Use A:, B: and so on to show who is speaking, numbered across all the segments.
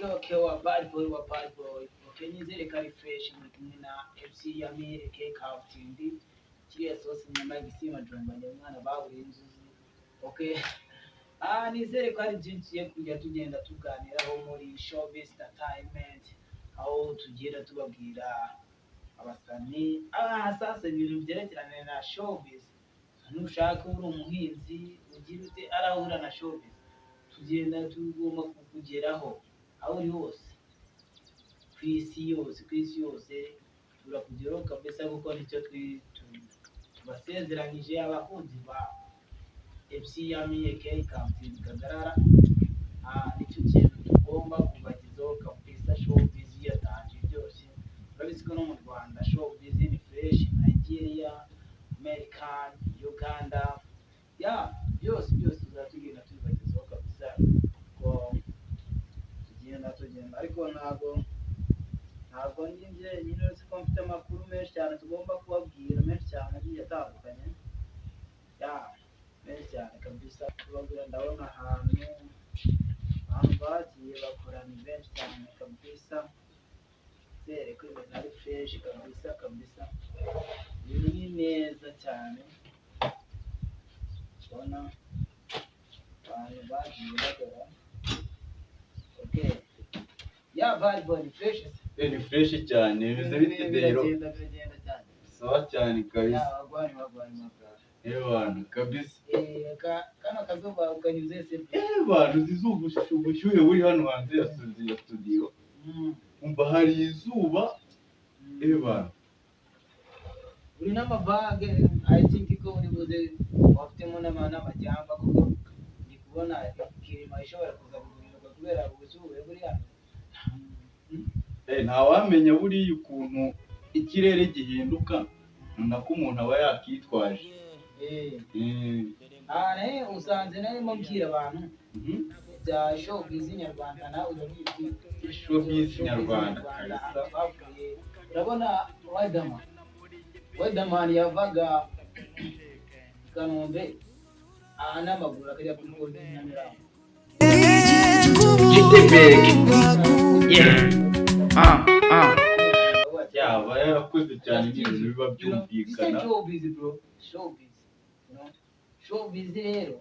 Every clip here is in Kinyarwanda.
A: Okay, wa bad boy. Okay, nizere kari fresh muri kumwe na FC ya Amerika Kaptindi. Kiriya sosi nyama igisima jomba nyamwana baburi inzuzi. Okay. Nizere ko ari byinshi tugiye kujya tugenda tuganiraho muri showbiz entertainment, aho tugenda tubabwira abasani sasa ibintu byerekeranye na showbiz. Nushaka uri umuhinzi ugira ute arahura na showbiz, tugenda tugomba kukugeraho aho uri hose ku isi yose turakugeraho kabisa, kuko nicyo tubasezeranyije abakunzi ba FC Yami AK Kamtini Kagarara. Nicyo kintu tugomba kubagezaho kabisa. Showbiz yatanje byose, urabizi ko no mu Rwanda showbiz ni fresh. Nigeria, American, Uganda, byose tuzatugenda tubibagezaho kabisa, ko tugenda ariko ntabwo njye nyine uretse ko mfite amakuru menshi cyane tugomba kubabwira, menshi cyane agiye atandukanye, menshi cyane kabisa tubabwira. Ndabona ahantu bagiye bakora ni benshi cyane kabisa, zere ko ibintu ari fresh kabisa, ibintu ni neza cyane. Ubona abantu bagiye bakora. Okay, bad boy ni fresh.
B: Ni fresh cyane, bize bite rero?
A: Biragenda cyane.
B: Sawa cyane kabisa.
A: Wagwani mabara.
B: Bantu kabisa.
A: Kana kazuba ukanyuze se.
B: Bantu zizuba ubushyuhe buri hano hanze ya studio. Umva hari izuba. Bantu.
A: Uri n'amabage, I think ko uri buze wafitemo n'amajyamba, kuko ndi kubona kirima ishobora kuza kuguruka kubera ubushyuhe buri hano.
B: Ntawamenya buriya ukuntu ikirere gihinduka, nako umuntu aba yakitwaje.
A: Usanze narimo mbwira abantu bya showbiz nyarwanda, nawe urabizi
B: Showbiz nyarwanda
A: bavuye. Urabona Riderman yavaga Kanombe n'amaguru akajya kuri Gold Nyamirambo.
B: Yaba yarakoze cyane, n'ibintu biba byumvikana.
A: Showbiz rero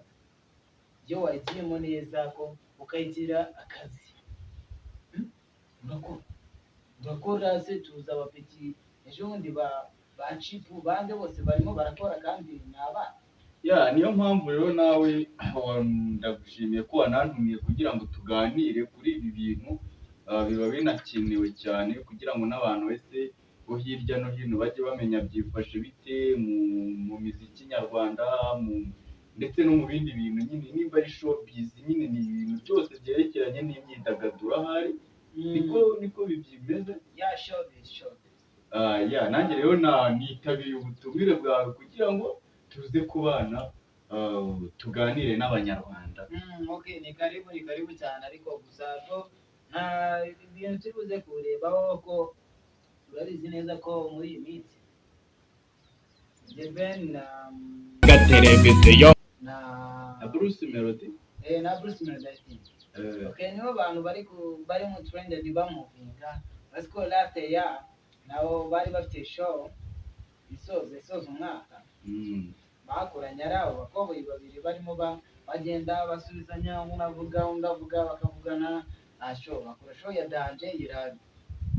A: iyo wayigiyemo neza ko ukayigira akazi, urakora se. Tuzi abapeti ejo bundi ba cipu bande bose barimo barakora kandi ni abana.
B: Niyo mpamvu rero nawe ndagushimiye ko wanantumiye kugira ngo tuganire kuri ibi bintu. Biba binakenewe cyane kugira ngo n'abantu wese bo hirya no hino bajye bamenya byifashe bite mu miziki nyarwanda, ndetse no mu bindi bintu. Nyine nimba ari showbiz, nyine ni ibintu byose byerekeranye n'imyidagaduro. Ahari niko bimeze.
A: Showbiz.
B: Nanjye rero nitabiye ubutumire bwawe kugira ngo tuze kubana, tuganire n'abanyarwanda.
A: Okay, ni karibu cyane, ariko gusa ko nta bintu turi buze kurebaho, ko urabizi neza ko muri iyi minsi The Ben na
B: Bruce Melody
A: na Bruce Melody. Okay, nibo bantu bari mu trend bamuvinga. Ariko last year nabo bari bafite show isoza umwaka. Bakoranye ari abo bakobwa babiri barimo bagenda basubizanya, undi avuga bakavugana. Bakora show ya danje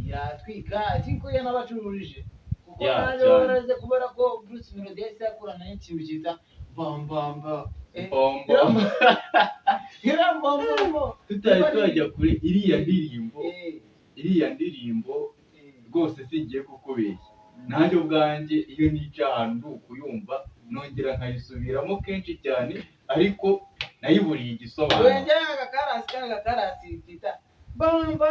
A: iratwika. I think ko yanabacururije, kuko naje baraze kubera ko Bruce Melody yahise yakorana n'ikintu cyita bambamba.
B: Tutari twajya kure iriya ndirimbo rwose singiye kukubeshya. Nanjye ubwanjye iyo nica ahantu kuyumva nongera nkayisubiramo kenshi cyane, ariko nayiburiye igisobanuro.
A: Wengera agakarasi kita bamba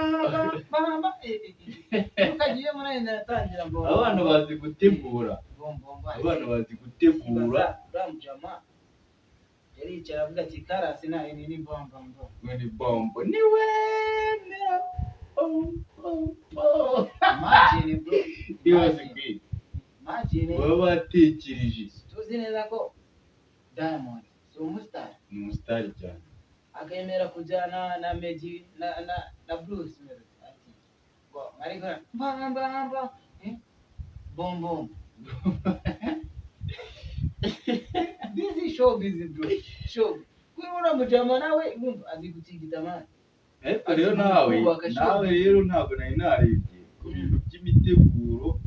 A: ukagiye muri natangira ngo
B: abana bazi gutegura.
A: Ramjama yaricara avuga ati karasi nayo ni bombo
B: ni wemera.
A: Imagine bro,
B: baba batekereje.
A: tuzi neza ko Diamond si umusitari,
B: ni umusitari cyane,
A: akemera kujyana na Meddy na na Bruce Melody ati ngo ariko mbamba bom bom busy show busy bro show kwibona mujama nawe urumva azi gutigita mani
B: ariko rero nawe rero ntabwo nari narebye ku bintu by'imiteguro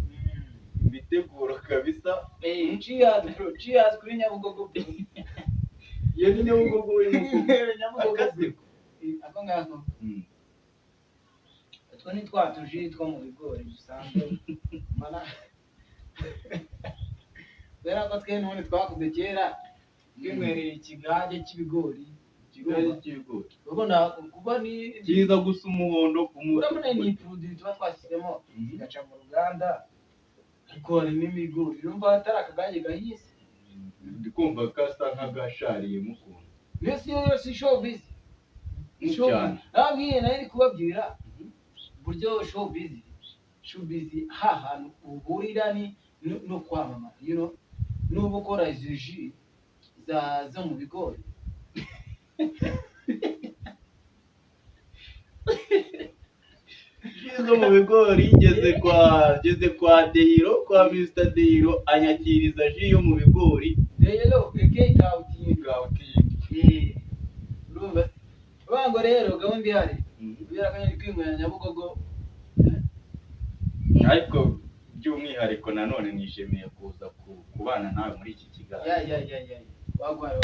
B: imiteguro kabisa
A: cheers bro cheers kuri Nyabugogo bro
B: iyo ni Nyabugogo
A: Nyabugogo ako ngako utwo ni twa tuji two mu bigori dusanzwe mana kubera ko twe none twakuze kera twinywereye ikigage cy'ibigori urabona kuba ni
B: kiza gusa umuhondo ku mutwe
A: urabona ni produit tuba twashyizemo igaca mu ruganda ariko harimo ibigori urumva hatari akagage gahise
B: ndi kumva gasa nk'agashariye mukuntu
A: mbese iyo si showbiz nabwiye nayo ndi kubabwira uburyo showbiz hantu uhurira ni no kwamamaza n'uba ukora izo ji zo mu bigori
B: zo mu bigori ngeze kwa Dehiro kwa Mr Dehiro anyakiriza ji yo mu bigori
A: rero urumva ubango rero gahunda ihari kubera ko nyari kwinywera Nyabugogo
B: ariko by'umwihariko nanone nishimiye kuza kubana nawe muri iki kiganiro
A: wagwaye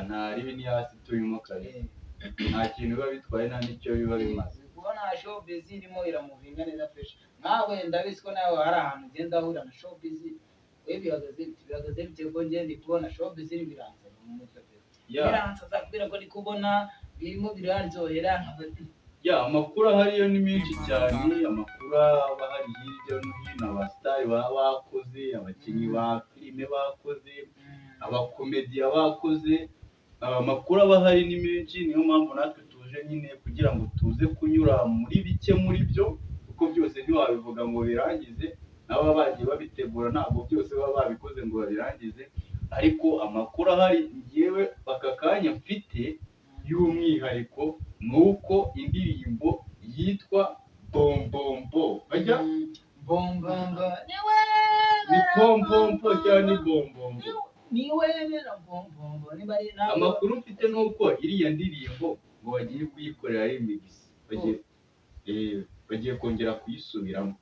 B: nta ribi ni hasi turimo kabisa nta kintu biba bitwaye nta n'icyo biba bimaze
A: kubona showbiz irimo iramuvinga neza fresh nawe ndabizi ko nawe hari ahantu ugenda ahura na showbiz we bihagaze bitewe ko ngende kubona showbiz iri biranza mu mutwe biranza kubera ko ndi kubona birimo biranzohera
B: amakuru ahariyo ni menshi cyane amakuru aba hari hirya no hino abasitari baba bakoze abakinnyi ba filime bakoze abakomediya bakoze amakuru aba ahari ni menshi niyo mpamvu natwe tuje nyine kugira ngo tuze kunyura muri bike muri byo kuko byose ntiwabivuga ngo birangize n'aba bagiye babitegura ntabwo byose baba babikoze ngo babirangize ariko amakuru ahari ngewe aka kanya mfite y'umwihariko nuko indirimbo yitwa bombombo bajya
A: bombombo
B: ni bombombo cyangwa ni bombombo
A: niwemera bombombo
B: amakuru mfite nuko iriya ndirimbo ngo bagiye kuyikorera remix bagiye kongera kuyisubiramo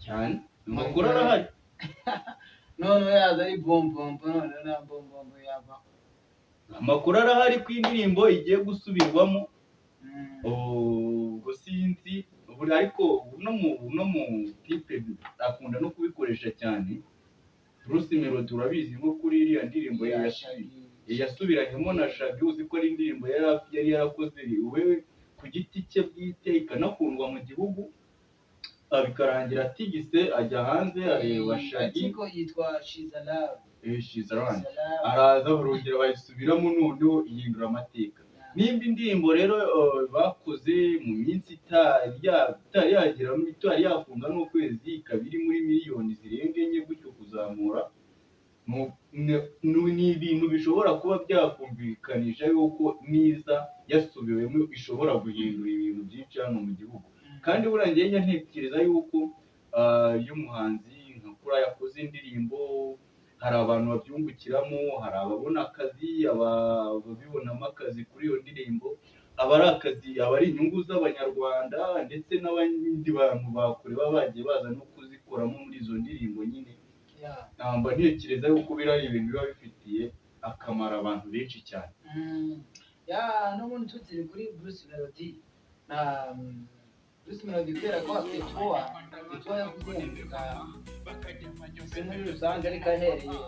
B: cyane amakuru arahari
A: none yaza ari bombombo none na bombombo yava
B: amakuru arahari ko indirimbo igiye gusubirwamo ubwo sinzi ariko uno mu tipe akunda no kubikoresha cyane Bruce Melody urabizi nko kuri iriya ndirimbo yasubiranyemo na Shaggy uzi ko ari indirimbo yari yarakoze wewe ku giti cye bwite ikanakundwa mu gihugu bikarangira atigise ajya hanze areba Shaggy
A: yitwa She's Alive
B: araza barongera bayisubiramo noneho ihindura amateka nimba indirimbo rero bakoze mu minsi itari yafunga n'ukwezi ikaba iri muri miliyoni zirenga enye gutyo kuzamura ni ibintu bishobora kuba byakumvikanisha yuko niza yasubiwemo ishobora guhindura ibintu byinshi hano mu gihugu kandi burangiye ntekereza yuko iyo umuhanzi nka kuri yakoze indirimbo hari abantu babyungukiramo hari ababona akazi ababibonamo akazi kuri iyo ndirimbo aba ari akazi aba ari inyungu z'abanyarwanda ndetse n'abandi bantu bakure baba bagiye baza no kuzikoramo muri izo ndirimbo nyine mba ntekereza yuko biri ari ibintu biba bifitiye akamaro abantu benshi cyane
A: n'ubundi tukiri kuri Bruce Melody Bruce Melody kubera ko afite ituwa yo kuzenguruka muri rusange ariko ahereye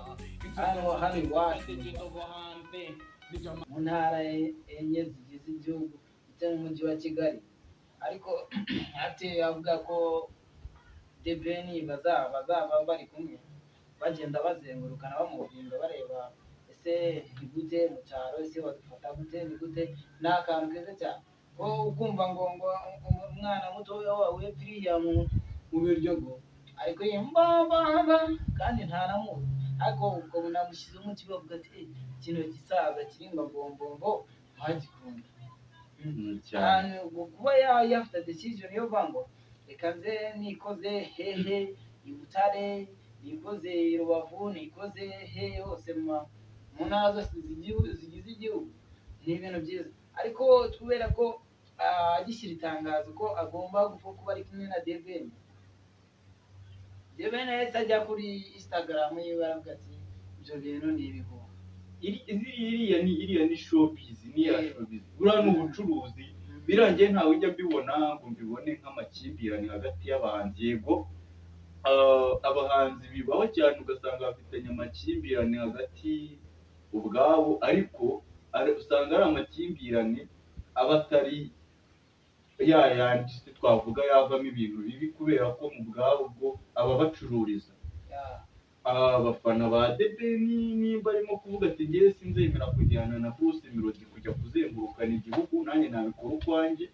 A: hano iwacu mu ntara enye zigize igihugu ndetse n'umujyi wa Kigali ariko avuga ko The Ben bazaba bari kumwe bagenda bazengurukana bamuvinga bareba ese ni gute mu cyaro ese badufata gute ni gute ni akantu keza cyane ukumva ngo umwana mutoya wawe piriya mu biryogo ariko mbamba kandi ntanamuzi ariko ukabona namushyizemo kibavuga ati kino gisaza kirimba bombombo wagikunda
B: cyane
A: kuba yafata decision yo vango reka nze nikoze hehe i Butare nikoze i Rubavu nikoze hehe hose mu ntara zose zigize igihugu ni ibintu byiza ariko kubera ko agishyira itangazo ko agomba kuba ari kumwe na Deben yahise ajya kuri Instagram yiwe aravuga ati ibyo bintu ni ibihuha
B: iriya ni showbiz buriya ni ubucuruzi birangiye ntawe ujya mbibona ngo mbibone nk'amakimbirane hagati y'abahanzi yego abahanzi bibaho cyane ugasanga bafitanye amakimbirane hagati ubwabo ariko usanga ari amakimbirane aba atari yayandi twavuga yavamo ibintu bibi kubera ko mu bwabo bwo aba bacururiza abafana ba Debeni nimba arimo kuvuga ati ngewe sinzemera kujyana na Bruce Melody kujya kuzengurukana igihugu nanjye nabikora ukwanjye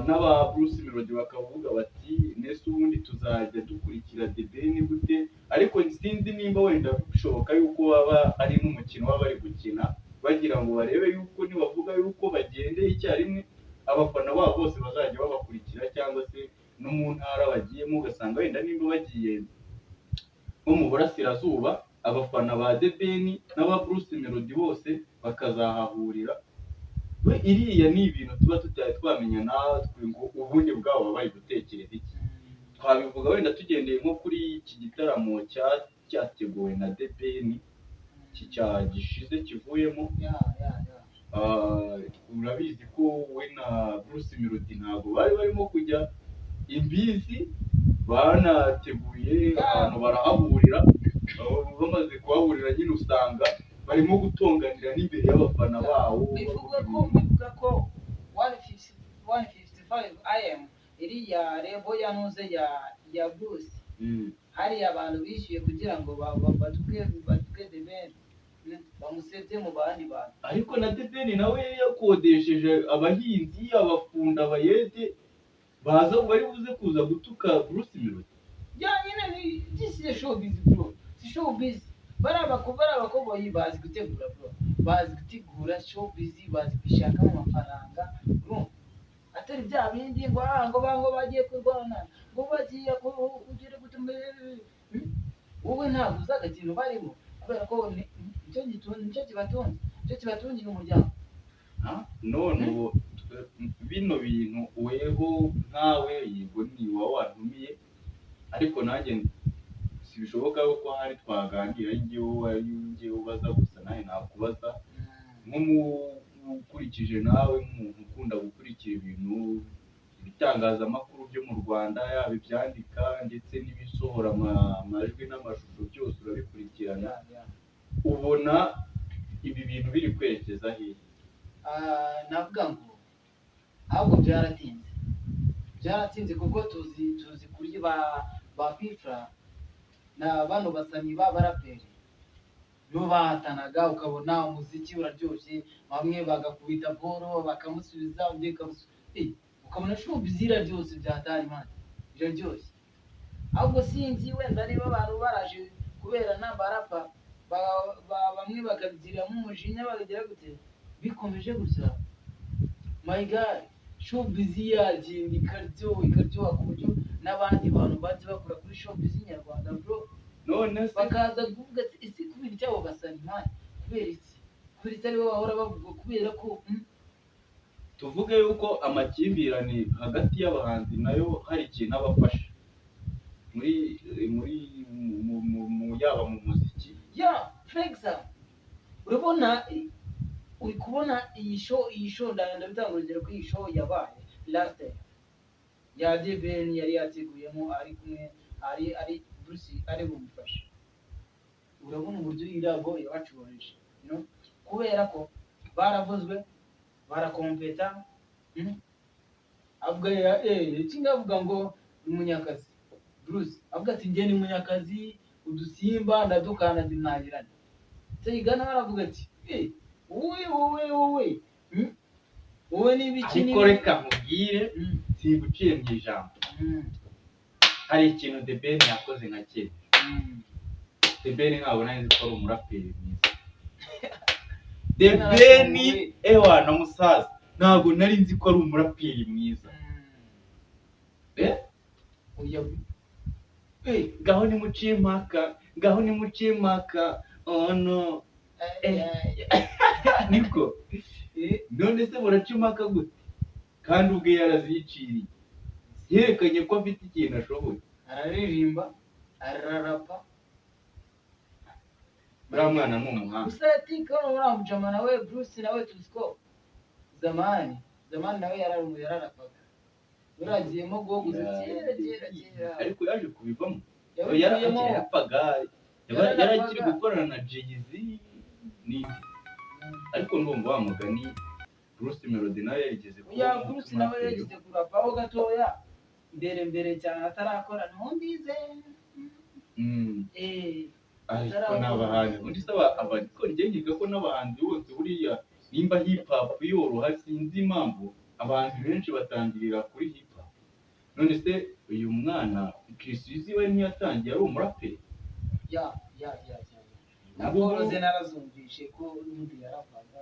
B: n'aba Bruce Melody bakavuga bati nese ubundi tuzajya dukurikira Debeni gute ariko sinzi nimba wenda bishoboka yuko baba ari n'umukino baba bari gukina bagira ngo barebe yuko nibavuga yuko bagendeye icyarimwe abafana babo bose bazajya babakurikira cyangwa se no mu ntara bagiyemo ugasanga wenda nimba bagiye nko mu burasirazuba abafana ba Debeni n'aba Bruce Melody bose bakazahahurira iriya ni ibintu tuba tutari twamenya natwe ngo ubundi bwabo bari gutekereza iki twabivuga wenda tugendeye nko kuri iki gitaramo cyateguwe na Debeni gishize kivuyemo urabizi ko we na Bruce Melody ntabwo bari barimo kujya imbizi banateguye abantu barahahurira bamaze kuhahurira nyine usanga barimo gutonganira n'imbere y'abafana bawo
A: bivuga ko 155 am iriya rebo yanuze ya Bruce hari abantu bishyuye kugira ngo batwe Debeni bamusebye mu bandi bantu
B: ariko na Debeni nawe yakodesheje abahinzi abafunda abayede baza bari buze kuza gutuka Bruce Melody
A: nyine this is showbiz bro si showbiz barabakoboyi bazi gutegura bro bazi gutegura showbiz bazi gushaka amafaranga bro atari bya bindi ngo bagiye kurwana ngo bagiye kugira gutumbe wowe ntabwo uzaga kintu barimo kubera ko nicyo kibatungiye umuryango
B: none ubu bino bintu weho nkawe yego ni wowe wantumiye ariko nanjye sibishoboka ko hari twaganira ngewe ubaza gusa nawe nakubaza nk'ukurikije nawe nk'umuntu ukunda gukurikira ibintu ibitangazamakuru byo mu Rwanda yaba ibyandika ndetse n'ibisohora amajwi n'amashusho byose urabikurikirana ubona ibi bintu biri kwerekeza hehe
A: navuga ngo ahubwo byaratinze kuko tuzi kuri ba Pfla na bano basani b'abaraperi nibo bahatanaga ukabona umuziki uraryoshye bamwe bagakubita boro bakamusubiza undi ukabona showbiz byose byatari imana biraryoshye ahubwo sinzi wenda niba abantu baraje kubera n'abarapa bamwe bakabigiramo umujinya bakagira gute bikomeje gutya my god showbiz yagenda ikaryoha ku buryo n'abandi bantu baje bakora kuri showbiz nyarwanda bro
B: none
A: bakaza kuvuga ati isi kubera icyabo basana imana kubera iki aribo bahora bavuga kubera ko
B: tuvuge yuko amakimbirane hagati y'abahanzi nayo hari ikintu abafasha muri yaba mu muziki
A: for urabona uri kubona iyi show ndabitanga urugero ko iyi show yabaye last year ya Debeni yari yateguyemo ari kumwe ari Bruce ari bumufasha urabona uburyo irabo yabacuruje kubera ko baravuzwe barakompeta avuga avuga ngo umunyakazi Bruce avuga ati njye ni munyakazi udusimba ndadukana dinagirana Tegana baravuga ati wowe n'ibiki
B: ariko reka mubwire siguciye mu ijambo hari ikintu Debeni yakoze nka kera The Ben ntabwo nari nzi ko ari umuraperi mwiza. The Ben na musaza ntabwo nari nzi ko ari umuraperi mwiza. Ngaho ni mucimaka oh no niko none se muracimaka gute kandi ubwe yaraziciriye yerekanye ko afite ikintu ashoboye,
A: araririmba ararapa.
B: uriya mwana ni umuhanga.
A: Usatika uriya mujama nawe Bruce nawe tuziko zamani nawe yararapaga, uragiyemo guguza kera
B: ariko yaje kubivamo. Yarapfaga yarakiri gukorana na Jay-Z ariko ndumva wa mugani Bruce Melody nawe yarigeze
A: Bruce nawe yarigeze kurapaho gatoya mbere cyane atarakora ntumbize
B: ariko n'abahanzi undi saba abariko njye ko n'abahanzi bose buriya nimba hip hop yoroha sinzi impamvu abahanzi benshi batangirira kuri hip hop. None se uyu mwana Chris Easy we ntiyatangiye ari umuraperi?
A: ntabwo roze narazumvishe ko n'undi yarapaga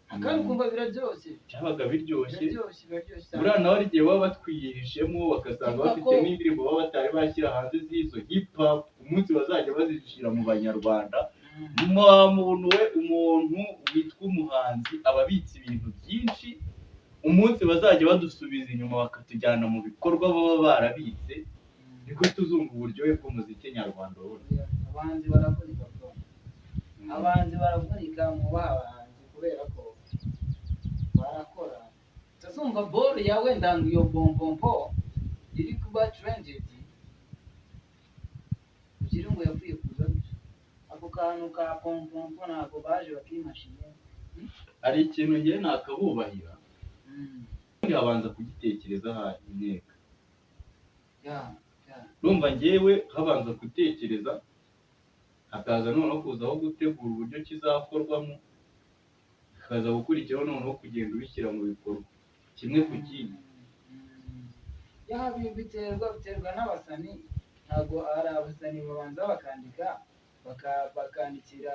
A: akandi kumva
B: byabaga biryoshye. Buriya nawe ari igihe baba batwiyihishemo bagasanga bafite n'indirimbo baba batari bashyira hanze z'izo hip hop umunsi bazajya bazishyira mu banyarwanda. Umuntu witwa umuhanzi aba abitse ibintu byinshi, umunsi bazajya badusubiza inyuma bakatujyana mu bikorwa baba barabitse niko tuzumva uburyohe bw'umuziki nyarwanda.
A: abahanzi baravunika mu bahanzi kubera ko barakora. Tuzumva ball yawe ndangu yo bombompo iri kuba trended kugira ngo yapfuye kuza ako kantu ka bombompo ntabwo baje bakimashine.
B: Hari ikintu ngiye nakabubahira habanza kugitekereza hari inteko urumva ngewe habanza gutekereza hakaza noneho kuzaho gutegura uburyo kizakorwamo, hakaza gukurikiraho noneho kugenda ubishyira mu bikorwa kimwe ku kindi.
A: biterwa n'abasani, ntabwo ari abasani babanza bakandika bakandikira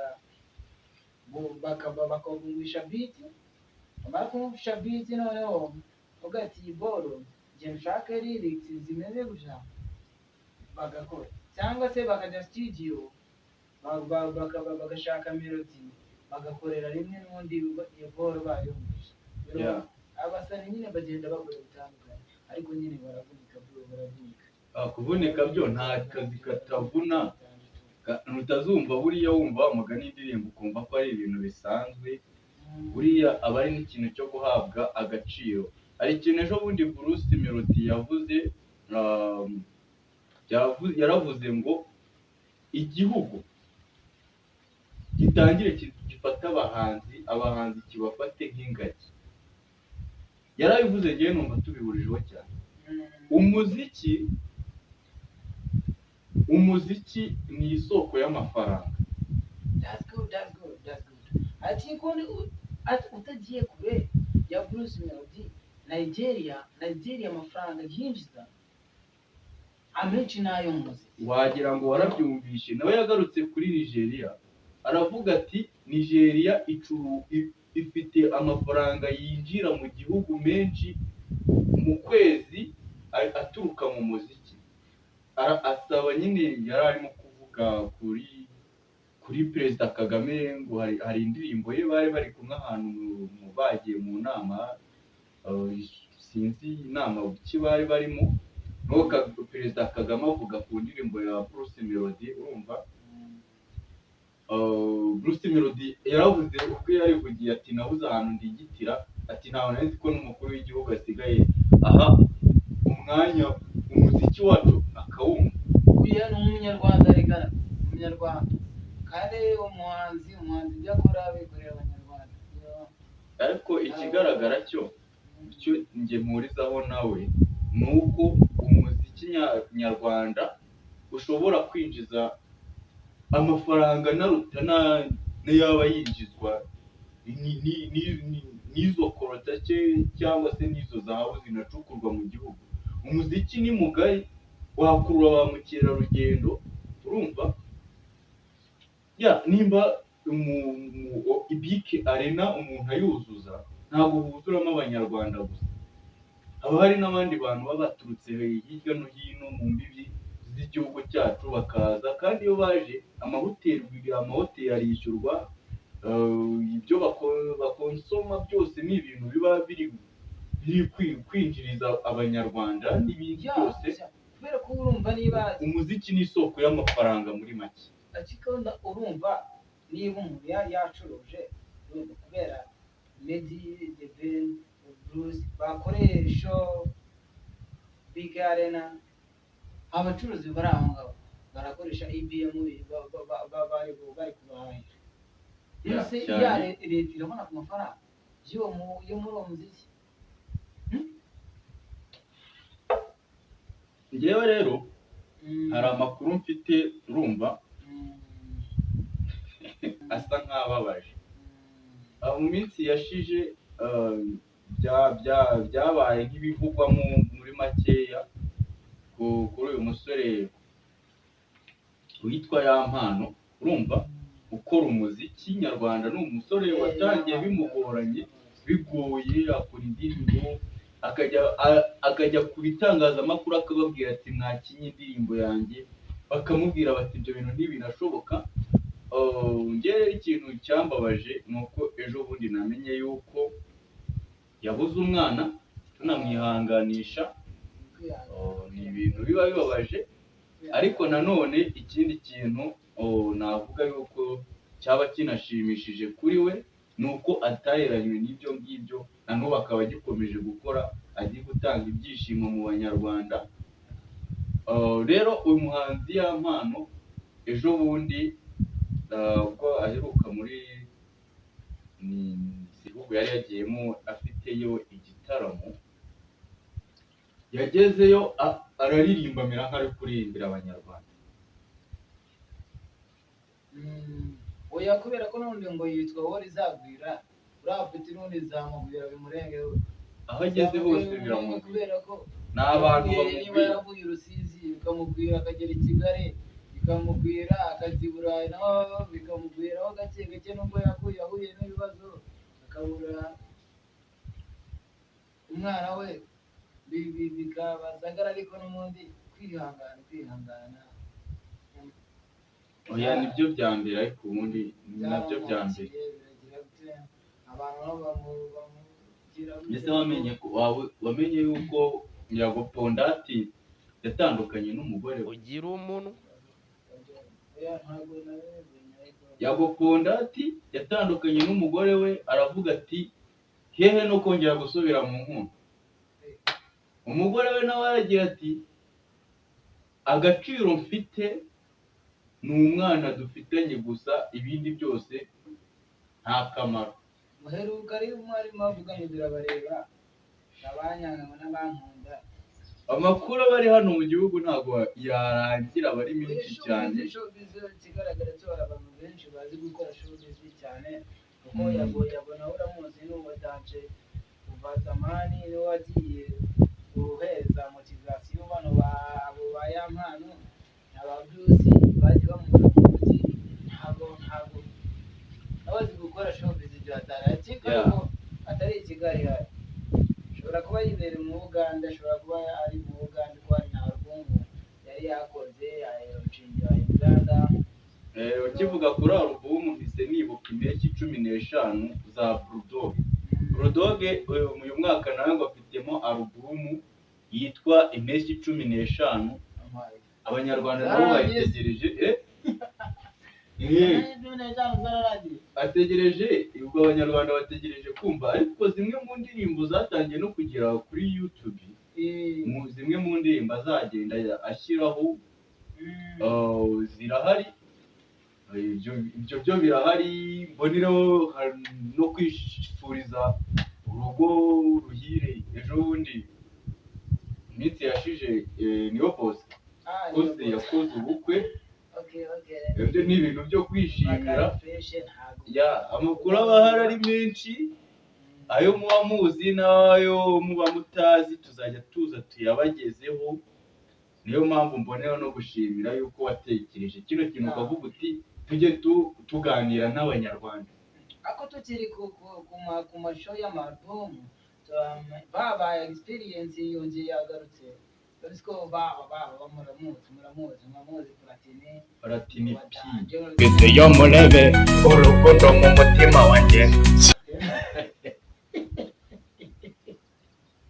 A: bakavungisha biti, bamara kumvisha biti noneho uvuga ati iyi boro njye nshaka lyrics zimeze gutya bagakora, cyangwa se bakajya studio bagashaka melody bagakorera rimwe n'undi iyo boro bayumvisha. Abasani nyine bagenda bakora bitandukanye ariko nyine baravunika.
B: Kuvunika byo nta kazi katavuna, utazumva buriya wumva wamugana indirimbo ukumva ko ari ibintu bisanzwe, buriya aba ari n'ikintu cyo guhabwa agaciro. Hari ikintu ejo bundi Bruce Melody yaravuze ngo igihugu gitangire gifata abahanzi kibafate nk'ingagi. Yarabivuze ngewe numva tubihurijeho cyane. Umuziki ni isoko y'amafaranga.
A: That's good. Ariko utagiye kure ya Bruce Melody, Nigeria amafaranga yinjiza amenshi nayo muziki.
B: Wagira ngo warabyumvishe, nawe yagarutse kuri Nigeria aravuga ati Nigeria ifite amafaranga yinjira mu gihugu menshi mu kwezi aturuka mu muziki. Asaba nyine yari arimo kuvuga kuri Perezida Kagame ngo hari indirimbo ye bari kumwe ahantu bagiye mu nama, sinzi inama ki bari barimo, nuko Perezida Kagame avuga ku ndirimbo ya Bruce Melody. Urumva Bruce Melody yaravuze ubwo yarivugiye ati nabuze ahantu ndigitira, ati ntawe nari nzi ko n'umukuru w'igihugu asigaye aha umwanya umuziki wacu akawumva.
A: Uyu ni umunyarwanda rigana umunyarwanda kandi umuhanzi ibyo akora abikorera abanyarwanda.
B: Ariko ikigaragara cyo njye mpurizaho nawe ni uko umuziki nyarwanda ushobora kwinjiza amafaranga naruta n'ayaba yinjizwa n'izo korotake cyangwa se n'izo zahabu zinacukurwa mu gihugu. Umuziki ni mugari wakurura ba mukerarugendo, urumva nimba ibiki arena umuntu ayuzuza ntabwo huzuramo abanyarwanda gusa, haba hari n'abandi bantu baba baturutse hirya no hino mu mbibi z'igihugu cyacu bakaza, kandi iyo baje amahoteli arishyurwa, ibyo bakonsoma byose ni ibintu biba biri kwinjiriza abanyarwanda n'ibindi byose.
A: kubera ko urumva niba
B: umuziki ni isoko y'amafaranga muri make.
A: ariko urumva niba umuntu yacuruje kubera Meddy, The Ben, Bruce bakoresha Big Arena, abacuruzi bari aho ngaho barakoresha IBM bari kubahahira. Yose leta irabona ku mafaranga yo muri uwo muziki.
B: Njyewe rero hari amakuru mfite urumva asa nk'ababaje. Mu minsi yashije byabaye nk'ibivugwamo muri makeya kuri uyu musore witwa Yampano, urumva ukora umuziki nyarwanda. Ni umusore watangiye bimugoranye, bigoye, akora indirimbo akajya ku bitangazamakuru akababwira ati mwakinye indirimbo yanjye, bakamubwira bati ibyo bintu ntibinashoboka. Njyewe ikintu cyambabaje ni uko ejo bundi namenye yuko yabuze umwana, tunamwihanganisha. Ni ibintu biba bibabaje, ariko nanone ikindi kintu navuga yuko cyaba kinashimishije kuri we ni uko ataheranywe n'ibyo ngibyo, na n'ubu akaba agikomeje gukora, agiye gutanga ibyishimo mu banyarwanda. Rero uyu muhanzi Yampano ejo bundi ubwo aheruka muri gihugu yari yagiyemo afiteyo igitaramo, yagezeyo araririmba amera nk'ari kuririmbira abanyarwanda.
A: oya kubera ko n'undi ngo yitwa Uwo Rizagwira, urafite n'undi zamugwira bimurengeho,
B: aho ageze hose biramugwira
A: kubera ko
B: ni abantu
A: niba yaravuye i Rusizi bikamugwira akagera i Kigali, bikamugwira akajya i Burayi naho bikamugwiraho gake gake, nubwo yahuye n'ibibazo akabura umwana we bikabasagara, ariko n'ubundi kwihangana.
B: oya nibyo bya mbere, ariko ubundi nabyo bya mbere. Mbese wamenye yuko Yago Pondati yatandukanye n'umugore we?
C: ugira umuntu
B: Yago Pondati yatandukanye n'umugore we, aravuga ati hehe no kongera gusubira mu nkundo. Umugore we nawe aragira ati agaciro mfite ni umwana dufitanye gusa, ibindi byose nta kamaro.
A: muheruka ari umwarimu avuga ngo birabareba abanyanga n'abankunda.
B: Amakuru aba ari hano mu gihugu ntabwo yarangira, aba ari menshi cyane.
A: Ikigaragara cyo hari abantu benshi bazi gukora showbiz cyane, kuko Yago nawe uramuzi, ni uwatanje kuva zamani, niwe wagiye guheza motivasiyo bano abo ba Yampano aba Bruce bagiye bamukora mu mujyi. ntabwo abazi gukora showbiz byatara ko atari i Kigali. Ashobora kuba yibereye mu Uganda, ashobora kuba ari mu Uganda, kuko hari na album yari yakoze ayirushingira Uganda.
B: Ukivuga kuri album mpise nibuka impeshyi 15 za Bulldog. Uyu mwaka nawe ngo afitemo album yitwa impeshyi 15. Abanyarwanda nabo bayitegereje. Ubwo abanyarwanda bategereje kumva, ariko zimwe mu ndirimbo zatangiye no kugera kuri YouTube, zimwe mu ndirimbo azagenda ashyiraho zirahari. Ibyo byo birahari. Mbonireho no kwifuriza urugo ruhire. Ejo bundi iminsi yashije niyo Bose yakoze ubukwe. Ibyo ni ibintu byo kwishimira. Amakuru aba ahari ari menshi, ayo muba muzi n'ayo muba mutazi tuzajya tuza tuyabagezeho. Niyo mpamvu mbonera no gushimira yuko watekereje kino kintu ukavuga uti tujye tuganira n'abanyarwanda.
A: ako tukiri ku mashow y'amarubumu baba experience yongeye yagarutse ko baba muramuzi
B: Platini P
C: Mfite yo murebe urukundo mu mutima wanjye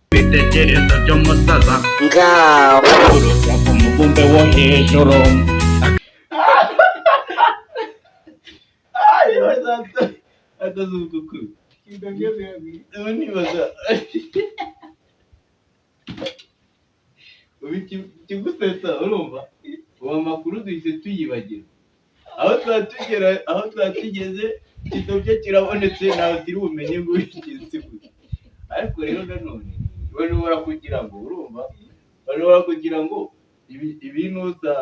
C: ibitekerezo by'umusaza ngaho urushya ku mubumbe wo hejuru
B: atazukuku nibaza kigusetsa urumva uwo makuru duhise tuyibagira aho twaba tugeze kitobye kirabonetse ntawe turi bumenye ngo wikinsi gute. Ariko rero nanone bashobora kugira ngo urumva bashobora kugira ngo ibinuza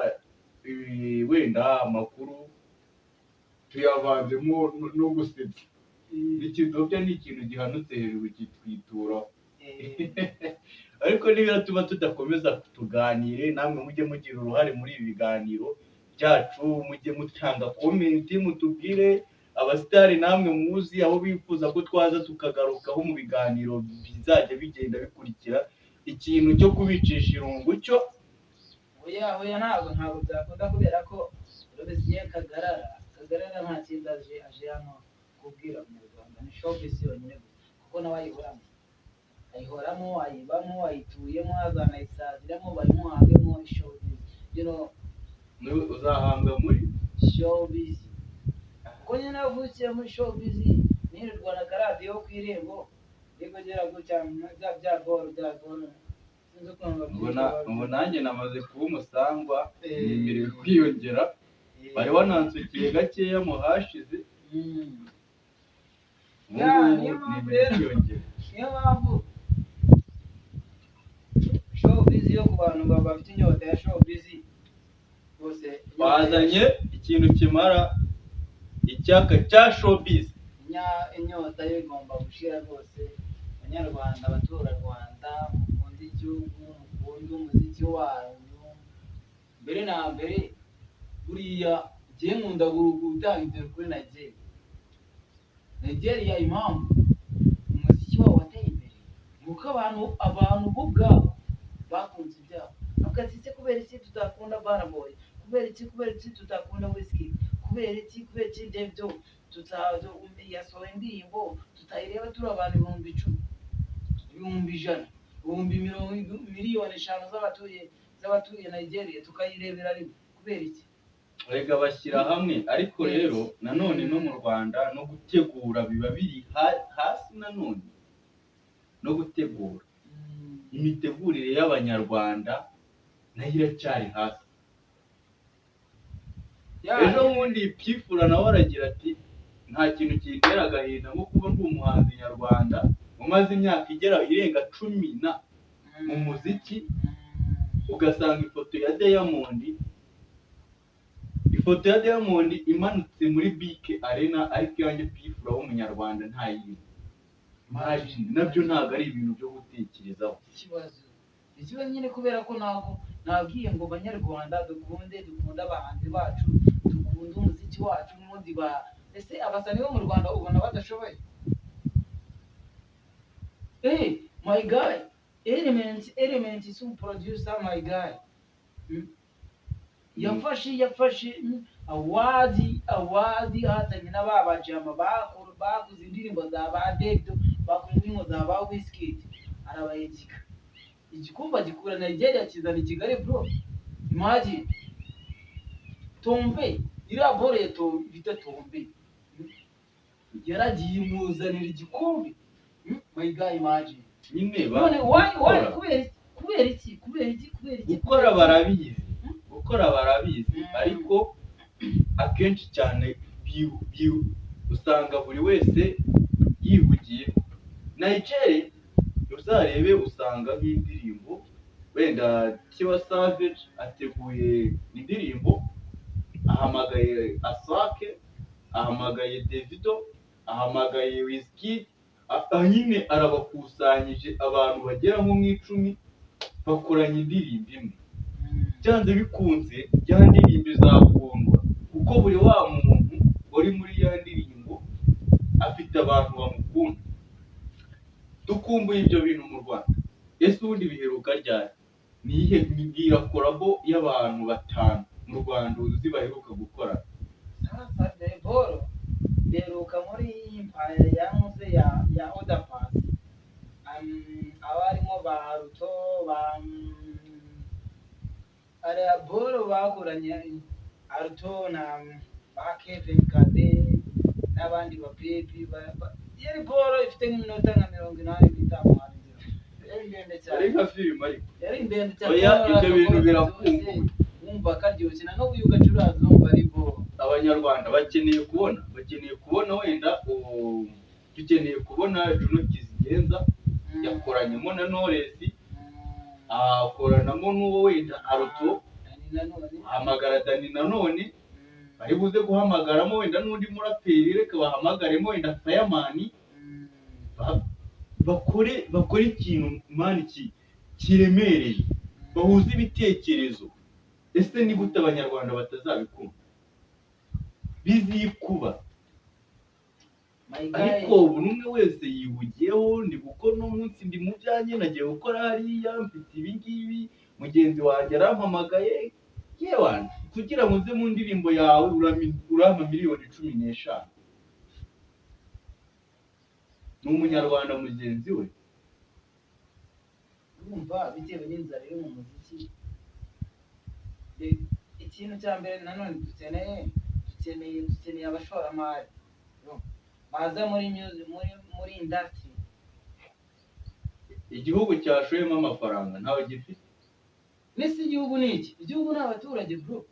B: wenda amakuru tuyavanzemo no gusetsa. Ikidobya ni ikintu gihanutse hejuru kitwituraho. Ariko niba tuba tudakomeza tuganire namwe mujye mugira uruhare muri ibi biganiro byacu, mujye mutanga komenti mutubwire abasitari namwe muzi aho bifuza ko twaza tukagarukaho mu biganiro bizajya bigenda bikurikira. Ikintu cyo kubicisha irungu cyo
A: oya ntabwo byakunda kubera ko Robesiye Kagarara nta kindi aje hano kubwira mu Rwanda ni showbiz yonyine kuko nawe ayihoramo ayibamo ayituyemo azanayisaziramo bayimuhangemo showbiz
B: uzahanga muri
A: showbiz kuko nyine navukiye muri showbiz nirirwa na karadiyo ku irembo niko gera gutya bya boro
B: ubu nanjye namaze kuba umusangwa nemerewe kwiyongera bari wanansukiye gakeya mu hashize
A: niyo mpamvu showbiz yo ku bantu bafite inyota ya showbiz bose
B: bazanye ikintu kimara icyaka cya showbiz.
A: Inyota yo igomba gushira rwose. Abanyarwanda abaturarwanda mukunda igihugu mukunda umuziki wanyu mbere na mbere buriya ngiye nkunda gutanga ibyo kuri Nigeria impamvu umuziki wabo wateye imbere nuko abantu bo ubwabo bakunze ibyabo bakatise kubera iki tutakunda Burna Boy kubera iki tutakunda Wizkid kubera iki Davido yasohoye indirimbo tutayireba turi abantu 10,000 100,000 miliyoni 5 z'abatuye Nigeria tukayirebera rimwe kubera iki
B: rega bashyira hamwe. Ariko rero nanone no mu Rwanda no gutegura biba biri hasi nanone no gutegura imitegurire y'abanyarwanda nayo iracyari hasi. Ejo bundi Pfura nawe aragira ati nta kintu kintera agahinda nko kuba ndi umuhanzi nyarwanda umaze imyaka irenga 10 mu muziki ugasanga ifoto ya Diamond imanutse muri BK Arena ariko yanjye Pfura w'umunyarwanda ntayiri. Nabyo ntabwo ari ibintu byo gutekerezaho.
A: ikibazo nyine kubera ko nabwiye ngo banyarwanda dukunda abahanzi bacu dukunda umuziki wacu n'ubundi ese abasani bo mu Rwanda ubona badashoboye? My guy Element is a producer my guy yafashe award hatanye n'ababajama bakuze indirimbo za ba Davido bakuze indirimbo za ba Wizkid arabayegika igikumba gikura Nigeria kizana Kigali bro. Imagine Tombe irabore bita Tombe yaragiye imuzanira igikombe. My guy imagine
B: nyine
A: kubera iki
B: gukora barabizi ariko akenshi cyane usanga buri wese yihugiye. Nigeria uzarebe usanga nk'indirimbo wenda Tiwa Savage ateguye indirimbo ahamagaye Asake ahamagaye Davido ahamagaye Wizkid nyine arabakusanyije abantu bagera nko mu 10 bakoranye indirimbo imwe. Byanze bikunze bya ndirimbo izakundwa kuko kuko buri wa muntu uri muri ya ndirimbo afite abantu bamukunda. Dukumbuye ibyo bintu mu Rwanda. Ese ubundi biheruka ryari? Niyihe mbwira korabo y'abantu 5 mu Rwanda uzi baheruka gukora?
A: Sasa Deboro deruka muri Empire yamuze ya Oda Pass. Abarimo ba Ruto ba ari Boro bakoranye Aruto na ba Kevin Kade n'abandi ba Baby yari Boro ifite nk'iminota nka 85 yari ndende cyane.
B: Ari nka film ariko.
A: Yari ndende cyane.
B: Oya ibyo bintu birakumbuye.
A: Wumva karyoshye na no uyuga curaza umva ari Boro.
B: Abanyarwanda bakeneye kubona wenda dukeneye kubona Juno Kizigenza yakoranyemo na Knowless, akoranamo n'uwo wenda Aruto, hamagara Dani nanone, bari buze guhamagaramo wenda n'undi muraperi, reka bahamagaremo wenda Fireman, bakore ikintu mani kiremereye, bahuze ibitekerezo. Ese ni gute abanyarwanda batazabikunda? Bizikuba. Ariko buri umwe wese yihugiyeho, ndi gukora uno munsi ndi mu byanjye, nagiye gukora hariya, mfite ibi ngibi, mugenzi wanjye arampamagaye, yewe kugira ngo nze mu ndirimbo yawe urampa miliyoni 15. Ni umunyarwanda mugenzi we.
A: Urumva bitewe n'inzara iri mu muziki. Ikintu cya mbere nanone dukeneye abashoramari baza muri industry.
B: Igihugu cyashoyemo amafaranga ntawe gifite.
A: Nese igihugu ni iki? Igihugu ni abaturage bro.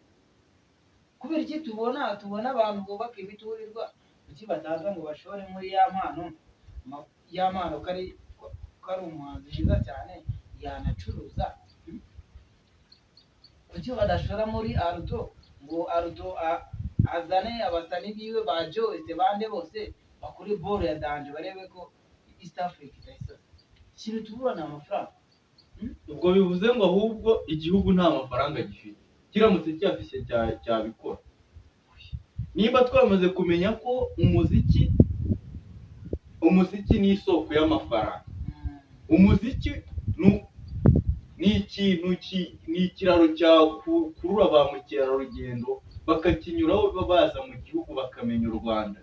A: Kubera iki tubona abantu bubaka imiturirwa kuki bataza ngo bashore muri ya mpano kari umuhanzi mwiza cyane yanacuruza. Kuki badashora muri Aruto ngo Aruto azane abasani biwe ba Joyce bande bose bakuri Boro ya Danje barebe ko East Africa itahise. Ikintu tubura ni amafaranga.
B: Ubwo bivuze ngo ahubwo igihugu nta mafaranga gifite, kiramutse cyafise cyabikora. Niba twamaze kumenya ko umuziki ni isoko y'amafaranga, umuziki ni ikintu ni ikiraro cyakurura ba mukerarugendo bakakinyuraho baza mu gihugu bakamenya u Rwanda.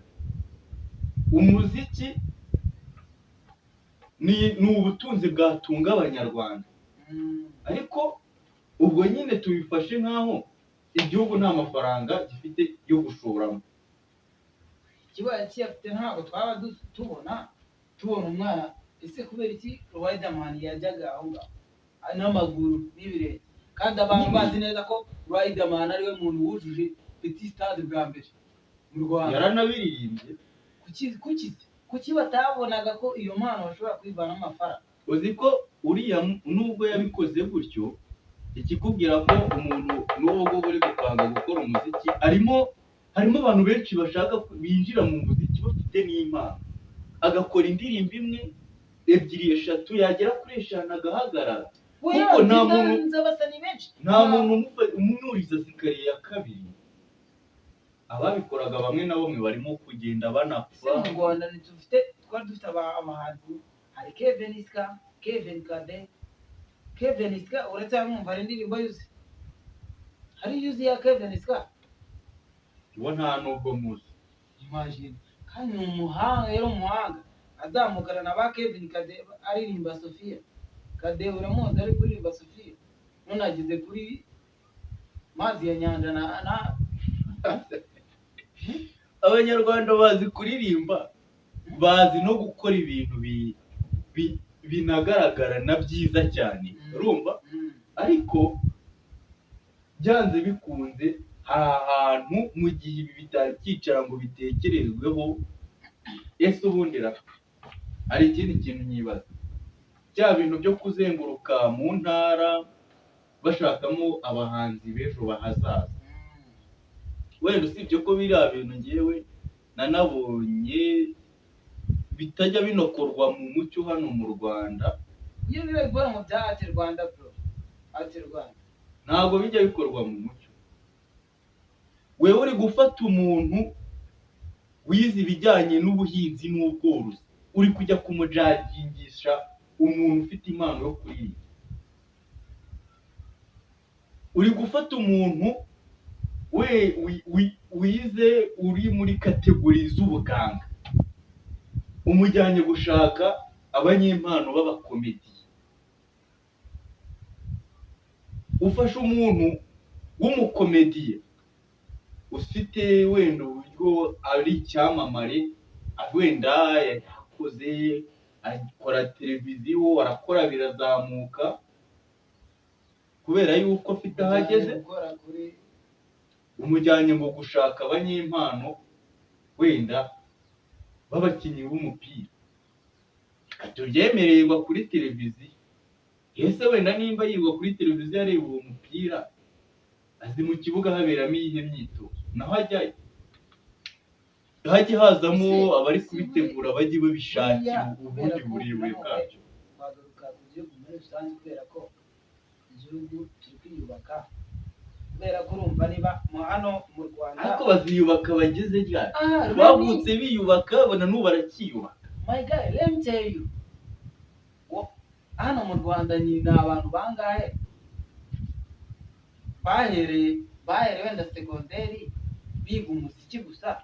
B: Umuziki ni ubutunzi bwatunga abanyarwanda. Ariko ubwo nyine tubifashe nkaho igihugu nta mafaranga gifite yo gushoramo.
A: Kibaye cyafite ntabwo twaba tubona umwana. Ese kubera iki Riderman yajyaga aho ngaho n'amaguru n'ibirenge, kandi abantu bazi neza ko Riderman ariwe muntu wujuje Petit Stade bwa mbere mu Rwanda.
B: Yaranabiririmbye.
A: Kuki batabonaga ko iyo mpano bashobora kwivana amafaranga?
B: Uzi ko uriya nubwo yabikoze gutyo, ikikubwira ko umuntu n'ubwo buri gupanga gukora umuziki harimo abantu benshi bashaka binjira mu muziki bafite n'impano, agakora indirimbo 1, 2, 3 yagera kuri 5 agahagarara. Kuko nta muntu umunuriza sikariye ya kabiri. Ababikoraga bamwe na bamwe barimo kugenda banapfa.
A: Mu Rwanda twari dufite abahanzi, hari Kevin Kade. Kevin Ska uracyamwumva ari indirimbo yuzi? Hari yuzi ya Kevin Ska?
B: Iwo nta nubwo muzi.
A: Imagine. Kandi ni umuhanga. Azamukana na ba Kevin Kade aririmba Sofia. Kade uramuzi ari kuririmba Sofia. None ageze kuri mazi ya nyanja na
B: Abanyarwanda bazi kuririmba, bazi no gukora ibintu binagaragara na byiza cyane. Urumva? Ariko byanze bikunze hari ahantu mu gihe ibi bitakicara ngo bitekerezweho. Ese ubundi hari ikindi kintu nyibaza, bya bintu byo kuzenguruka mu ntara bashakamo abahanzi b'ejo bahazaza. Wenda usibye ko biriya bintu ngewe nanabonye bitajya binokorwa mu mucyo hano mu Rwanda.
A: Iyo biregwa mu bya Ati Rwanda bro, Ati Rwanda
B: ntabwo bijya bikorwa mu mucyo. wewe uri gufata umuntu wize ibijyanye n'ubuhinzi n'ubworozi uri kujya kumujagingisha umuntu ufite impano yo kuririmba. Uri gufata umuntu wize uri muri kategori z'ubuganga umujyanye gushaka abanyempano b'abakomedi. Ufashe umuntu w'umukomediye ufite wenda uburyo ari icyamamare, wenda yakoze akora televiziyo arakora birazamuka kubera yuko afite aho ageze, umujyanye ngo gushaka abanyempano wenda b'abakinnyi b'umupira. Tubyemererwa kuri televiziyo. Ese wenda nimba yigwa kuri televiziyo areba uwo mupira, azi mu kibuga haberamo iyihe myitozo, naho ajyayo hajye hazamo abari kubitegura bajye babishakira ubundi burebure bwabyo.
A: Twagaruka ku gihugu muri rusange kubera ko igihugu kiri kwiyubaka, kubera ko urumva niba hano mu Rwanda
B: ariko baziyubaka bageze ryari? Bavutse biyubaka bona n'ubu barakiyubaka.
A: My guy, let me tell you, hano mu Rwanda ni abantu bangahe bahereye wenda segonderi biga umuziki gusa,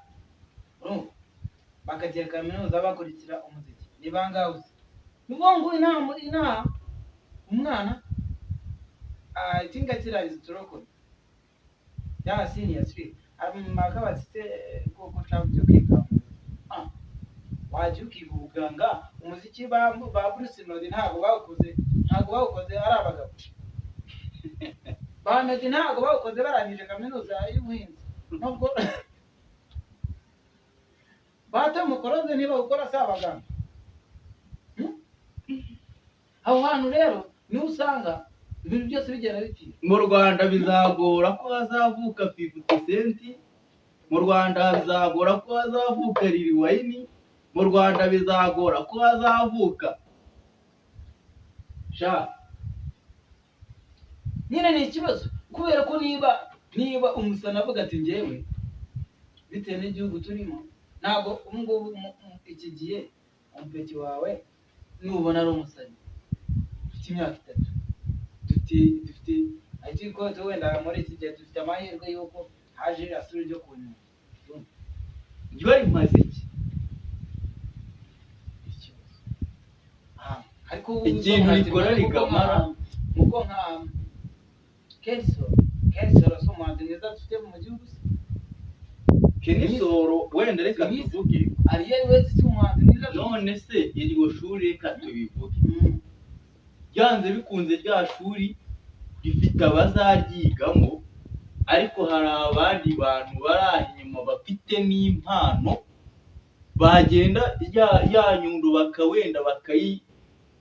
A: bakagera kaminuza bakurikira umuziki, ni bangahe uzi? Ni ngo inama umwana I think akirabiza turoko ya senior 3 amaka batse koko cyangwa kwiga waje ukiga ubuganga. Umuziki ba Bruce Melody ntabwo bawukoze ari abagabo. Ba Melody ntabwo bawukoze barangije kaminuza y'ubuhinzi, nubwo bata mukoroze niba ukora si abaganga. Aho hantu rero ni usanga ibintu byose bigera biti.
B: Mu Rwanda bizagora ko hazavuka 50 Cent, mu Rwanda bizagora ko hazavuka Lil Wayne, mu Rwanda bizagora ko hazavuka
A: nyine ni ikibazo, kubera ko niba umusana avuga ati njyewe bitewe n'igihugu turimo ntabwo ngubu iki gihe umpeti wawe nubona ari umusani ufite imyaka 3 dufite ariko wenda muri iki gihe dufite amahirwe yuko haje asuri ryo kunyuma
B: ryo rimaze iki
A: ariko
B: ikintu rikora rigamara
A: muko nka Kensoro so umuhanzi mwiza dufite mu gihugu.
B: Kenisoro wenda reka tuvuge
A: Ariel wese si umuhanzi mwiza.
B: None se iryo shuri reka tubivuge, byanze bikunze rya shuri rifite abazaryigamo, ariko hari abandi bantu bari inyuma bafite n'impano bagenda ya nyundo bakawenda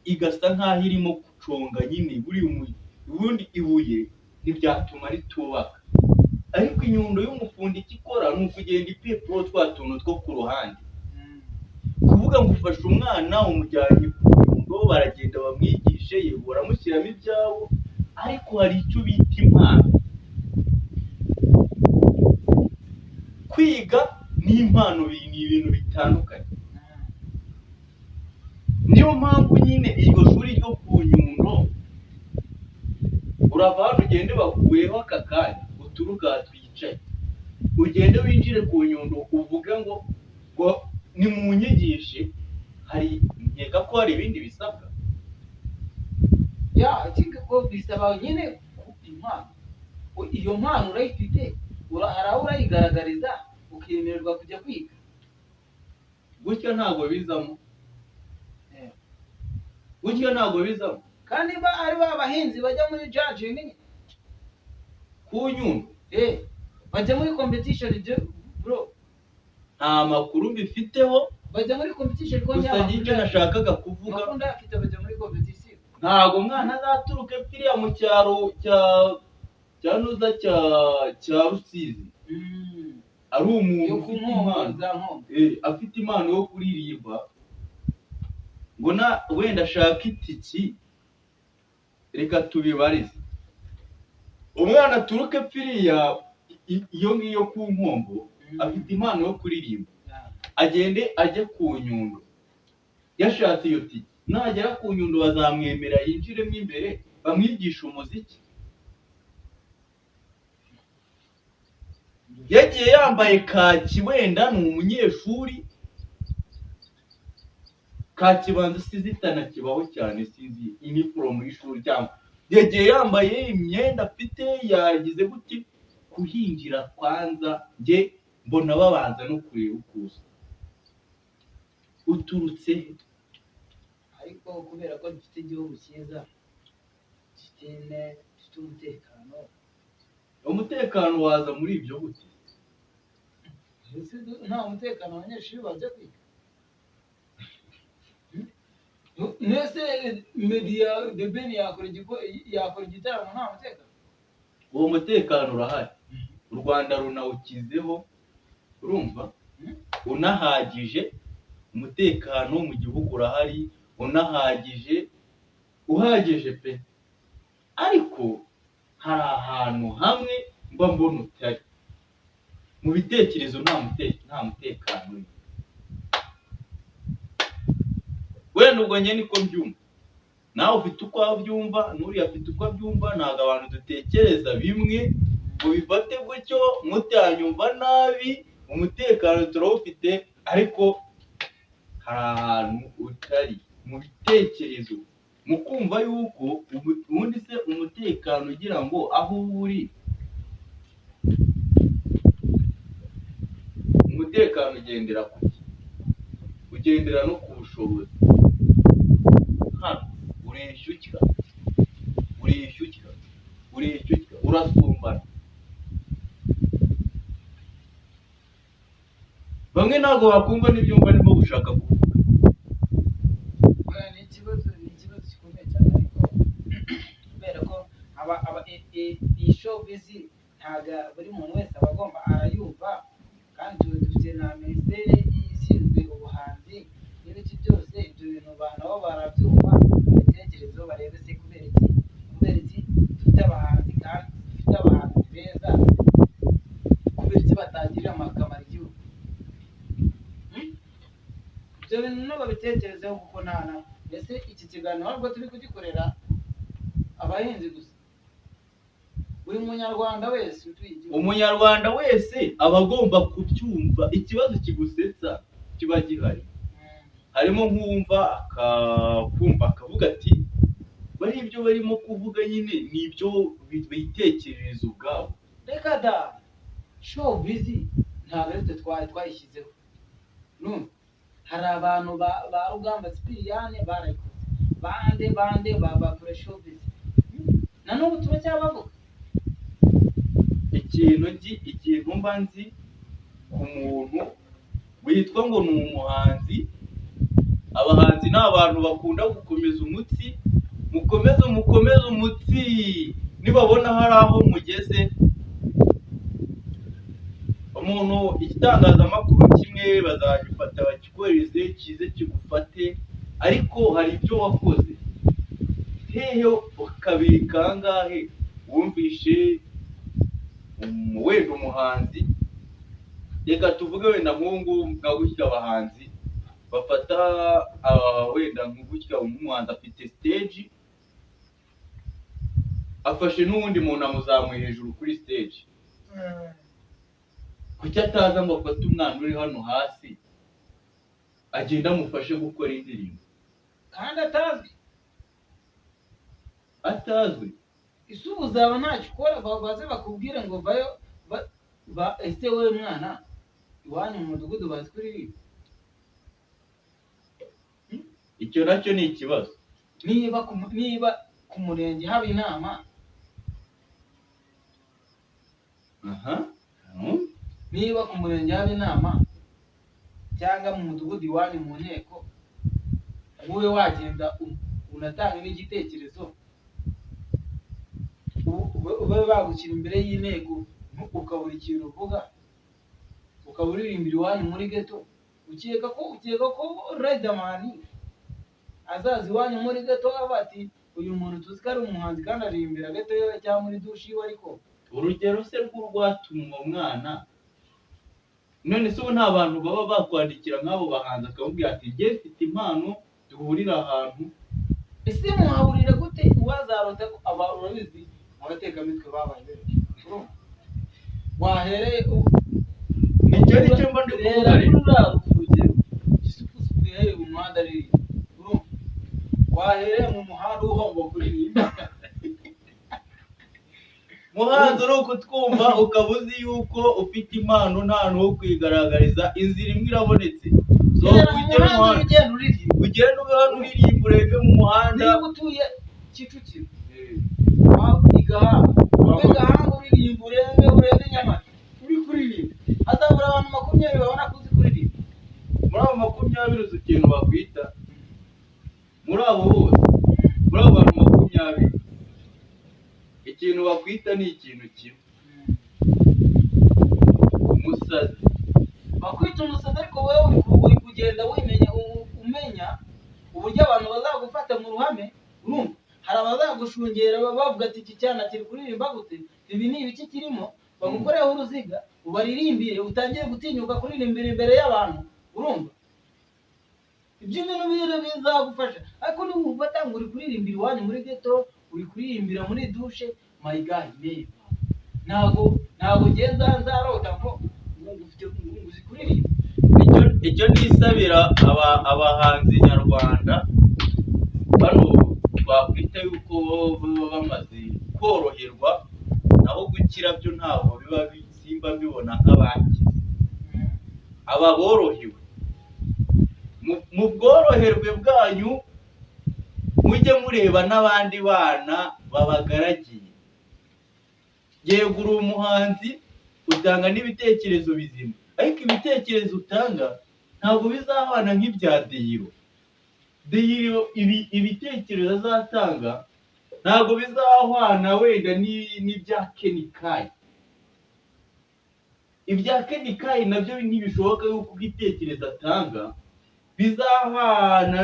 B: igasa nkaho irimo guconga nyine buri ubundi ibuye ntibyatuma ritubaka, ariko inyundo y'umufundi ikikora ni ukugenda ipepuro twa tuntu two ku ruhande. Kuvuga ngo ufashe umwana umujyanye ku nyundo baragenda bamwigishe yego baramushyiramo ibyabo, ariko hari icyo bita impano. Kwiga n'impano ni ibintu bitandukanye. Niyo mpamvu nyine iryo shuri ryo ku nyundo urava hano ugende bakuyeho aka kanya uturuka twicaye ugende winjire ku nyundo uvuga ngo ni mu nyigishe, hari nkeka ko hari ibindi bisabwa
A: ko bisaba nyine impano. Iyo mpano urayifite hari urayigaragariza ukemererwa kujya kwiga,
B: gutya ntabwo bizamo
A: kandi ari babahinzi bajya muri judging
B: ku nyundo
A: bajya muri competition bro.
B: Nta makuru mbifiteho,
A: bajya muri competition ko
B: gusa icyo nashakaga kuvuga
A: bakunda afite bajya muri competition.
B: Ntabwo umwana azaturuka epfiriya mu cyaro cya nuza cya Rusizi ari umuntu afite impano yo kuririmba ngo wenda ashaka itiki. Reka tubibarize umwana aturuka epfiriya iyo ngiyo ku nkombo afite impano yo kuririmba, agende ajye ku Nyundo yashatse iyo tike, nagera ku Nyundo bazamwemera yinjiremo imbere bamwigisha umuziki. Yagiye yambaye kaki, wenda ni umunyeshuri, kaki banza sizitana kibaho cyane, sinzi iniforume y'ishuri, cyangwa yagiye yambaye imyenda afite yagize gute, kuhinjira kwanza njye mbona babanza no kureba ukuza uturutse.
A: ariko kubera ko dufite igihugu cyiza, dufite
B: umutekano waza muri ibyo gute?
A: nta mutekano abanyeshuri bajya kwiga. Mbese media The Ben yakora igitaramo nta mutekano?
B: Uwo mutekano urahari, u Rwanda runawukizeho, urumva, unahagije. Umutekano mu gihugu urahari unahagije, uhagije pe, ariko hari ahantu hamwe mba mbona utari. Mu bitekerezo nta mutekano. Wenda ubwo nyine niko mbyumva, nawe ufite uko wabyumva, n'uriya afite uko abyumva. Ntabwo abantu dutekereza bimwe ngo bifate gutyo mutanyumva nabi. Umutekano turawufite, ariko hari ahantu utari mu bitekerezo, mu kumva yuko ubundi se umutekano ugira ngo aho uri, umutekano ugendera ku ki? Ugendera no ku bushobozi. Hano urishyuka urasumbana. Bamwe ntabwo bakumva n'ibyumva arimo gushaka kuvuga.
A: Ni ikibazo gikomeye cyane, ariko kubera ko iyi showbiz ntabwo buri muntu wese aba agomba arayumva, kandi dufite na minisiteri ishinzwe ubuhanzi n'ibiki byose. Ibyo bintu abantu nabo barabyumva, babitekerezo barebe se kubera iki dufite abahanzi kandi dufite abahanzi beza, kubera iki batagirira akamaro igihugu. Ibyo bintu nabo babitekerezeho, kuko mbese iki kiganiro ntabwo turi kugikorera abahinzi gusa, buri munyarwanda wese utuye igihugu.
B: Umunyarwanda wese aba agomba kubyumva. Ikibazo kigusetsa kiba gihari, harimo nk'uwumva akakumva akavuga ati bari ibyo barimo kuvuga nyine ni ibyo bitekerereza ubwabo.
A: Reka da, showbiz ntabwo ari twe twayishyizeho. Hari abantu ba Rugamba Sipiriyane barayikoze, bande bakora showbiz, na n'ubu turacyabavuga.
B: Ikintu mba nzi ku muntu witwa ngo ni umuhanzi, abahanzi ni abantu bakunda gukomeza umutsi. Mukomeze umutsi, nibabona hari aho mugeze. Umuntu igitangazamakuru kimwe bazagifata bakikohereze kize kigufate, ariko hari ibyo wakoze. Hehe kabiri kangahe wumvishe wenda umuhanzi, reka tuvuge wenda nk'ubu nka gutya abahanzi bafata wenda nk'ugutya umuhanzi afite stage, afashe n'uwundi muntu amuzamuye hejuru kuri stage. Kuki ataza ngo afate umwana uri hano hasi agenda amufashe gukora indirimbo
A: kandi
B: atazwi?
A: Ese ubu uzaba ntacyo ukora, baze bakubwire ngo vayo, ese wowe mwana iwanyu mu mudugudu bazi kuririmba?
B: Icyo nacyo ni ikibazo.
A: Niba ku murenge haba inama, niba ku murenge haba inama cyangwa mu mudugudu iwanyu mu nteko, wowe wagenda unatanga n'igitekerezo, ube bagushyira imbere y'inteko ukabura ikintu uvuga, ukaba uririmbira iwanyu muri geto, ukeka ko Riderman azaza iwanyu muri geto aba ati uyu muntu tuzi ko ari umuhanzi kandi aririmbira geto yewe cyangwa muri dushi iwe, ariko
B: urugero se rw'urwatuma umwana none se ubu nta bantu baba bakwandikira nk'abo bahanzi akababwira ati njye mfite impano duhurira ahantu.
A: ese muhahurira gute wazarota ko abantu babizi abatekamitwe babaye benshi urumva wahereye
B: nicyo mba ndi kuvuga rero
A: urugero gisupusupu yahereye mu muhanda riri urumva wahereye mu muhanda uhomba kuririmba
B: muhanzi uri kutwumva ukaba uzi yuko ufite impano nta hantu ho kwigaragariza inzira imwe irabonetse so ugenda ube hano uririmba urenge mu muhanda
A: niba utuye Kicukiro igahanga uririmba urenge Nyamata uri kuririmba hazabura abantu 20 babona kuzi kuririmba.
B: muri abo 20 uzi ikintu bakwita muri abo bose muri abo bantu 20 ikintu bakwita ni ikintu kimwe umusazi.
A: Bakwita umusazi ariko wowe uri kugenda umenya uburyo abantu bazagufata mu ruhame urumva hari abazagushungera bavuga ati iki cyana kiri kuririmba gute ibi ni ibiki kirimo bagukoreho uruziga ubaririmbire utangiye gutinyuka kuririmbira imbere y'abantu urumva ibyo bintu bizagufasha ariko niba batanga uri kuririmbira iwanyu muri ghetto uri kuririmbira muri dushe my god ntabwo ngenda nzarota ko ufite uzi kuririmba.
B: Icyo nisabira abahanzi nyarwanda bano twakwita yuko baba bamaze koroherwa naho gukira byo ntabwo biba simba bibona nk'abakize. Aba borohewe mu bworoherwe bwanyu mujye mureba n'abandi bana babagaragiye. Yego uri umuhanzi utanga n'ibitekerezo bizima ariko ibitekerezo utanga ntabwo bizahana nk'ibya Dehiro ibitekerezo azatanga ntabwo bizahwana wenda n'ibya Kenikayi. Ibya Kenikayi nabyo ntibishoboka yuko ibitekerezo atanga bizahwana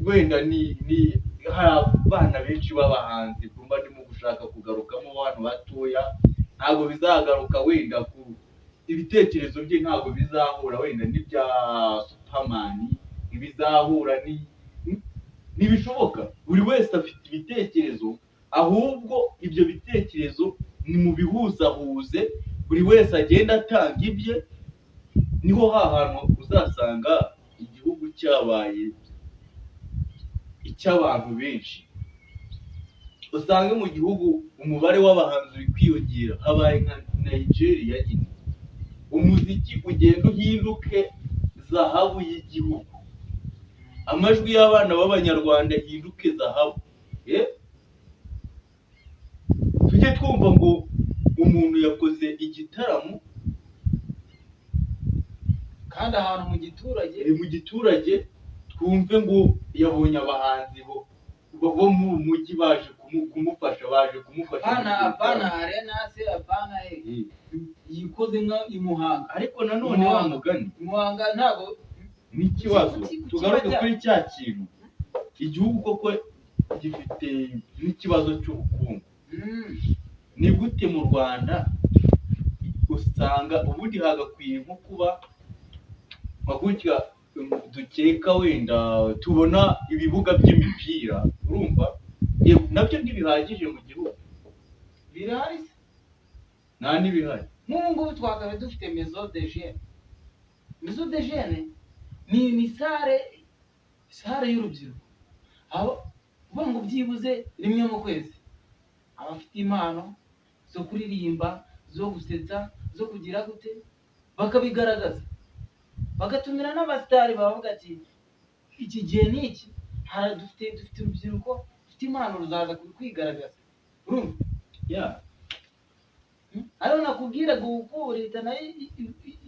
B: wenda hari abana benshi b'abahanzi kumva ndimo gushaka kugarukamo abantu batoya ntabwo bizagaruka wenda ku ibitekerezo bye ntabwo bizahura wenda n'ibya Superman ntibizahura ntibishoboka. Buri wese afite ibitekerezo ahubwo ibyo bitekerezo ni mu bihuzahuze buri wese agenda atanga ibye niho hantu uzasanga igihugu cyabaye icy'abantu benshi. Usange mu gihugu umubare w'abahanzi uri kwiyongera habaye nka Nigeria nyine umuziki ugenda uhinduke zahabu y'igihugu amajwi y'abana b'abanyarwanda ahinduke zahabu. Tujye twumva ngo umuntu yakoze igitaramo
A: kandi ahantu mu giturage
B: twumve ngo yabonye abahanzi bo mu mujyi baje kumufasha
A: apana arena se apana yikoze nka imuhanga
B: ariko nanone wa mugani
A: imuhanga ntabwo
B: n'ikibazo tugaruke kuri cya kintu igihugu koko gifite n'ikibazo cy'ubukungu. Ni gute mu Rwanda usanga ubundi hagakwiye nko kuba gutya dukeka wenda tubona ibibuga by'imipira urumva nabyo ntibihagije mu gihugu
A: birahari
B: nta n'ibihari.
A: nk'ubu ngubu twakabaye dufite maison de jeunes ni sare y'urubyiruko aho uvuga ngo byibuze rimwe mu kwezi abafite impano zo kuririmba zo gusetsa zo kugira gute bakabigaragaza bagatumira n'abasitari bavuga ati iki gihe ni iki dufite urubyiruko dufite impano ruzaza kwigaragaza urumva ariho nakubwira uko leta nayo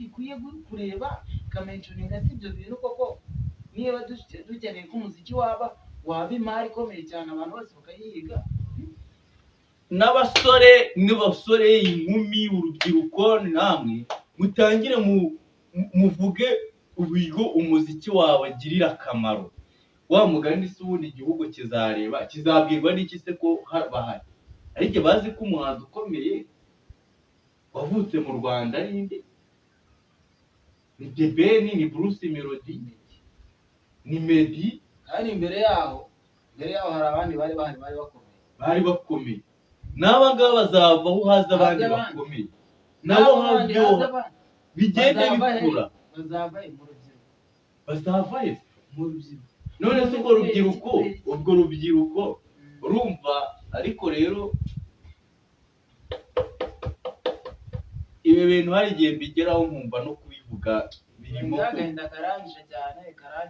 A: ikwiye kureba ikamentioninga si ibyo bintu koko niba dukeneye ko umuziki waba imari ikomeye cyane abantu bose bakayihiga
B: n'abasore inkumi urubyiruko namwe mutangire muvuge uburyo umuziki wawe agirira akamaro. Wa mugani se ubundi igihugu kizabwirwa n'iki se ko bahari ariko bazi ko umuhanzi ukomeye wavutse mu Rwanda ari inde? Ni The Ben, ni Bruce Melody, ni Meddy,
A: kandi imbere yaho hari abandi bari bakomeye.
B: N'aba ngaba bazavaho haza abandi bakomeye, nabo habyo bigende bikura. Bazavahe
A: mu rubyiruko.
B: none se ubwo rubyiruko urumva. Ariko rero ibi bintu hari igihe mbigeraho nkumva no kubivuga birimo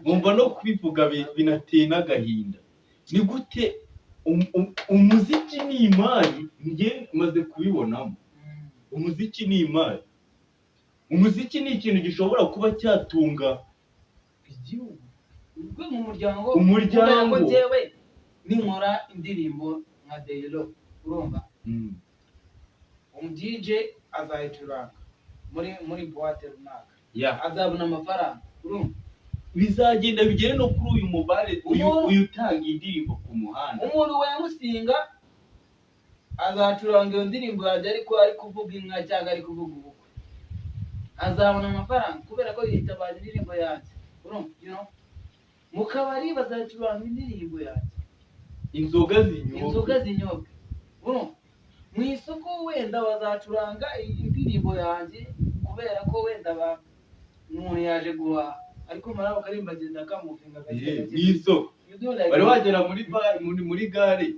B: nkumva no kubivuga binateye n'agahinda. Ni gute umuziki ni imari? Njye maze kubibonamo. Umuziki ni imari. Umuziki ni ikintu gishobora kuba cyatunga
A: igihugu. Ubwo mu muryango
B: umuryango
A: jewe ninkora indirimbo nka Daylo urumva DJ azayicuranga muri boîte runaka azabona amafaranga urumva.
B: Bizagenda bigere no kuri uyu mubare uyu utanga indirimbo ku muhanda.
A: Umuntu wamusinga azacuranga iyo ndirimbo yanjye ariko ari kuvuga inka cyangwa ari kuvuga ubukwe, azabona amafaranga kubera ko yitabaje indirimbo yanjye urumva. Mu kabari bazacuranga indirimbo yanjye, inzoga zinyobwa urumva. Mu isoko wenda bazacuranga indirimbo yanjye kubera ko wenda umuntu yaje guhaha, ariko marabo karimba agenda akamufinga
B: isoko. Bari wagera muri gare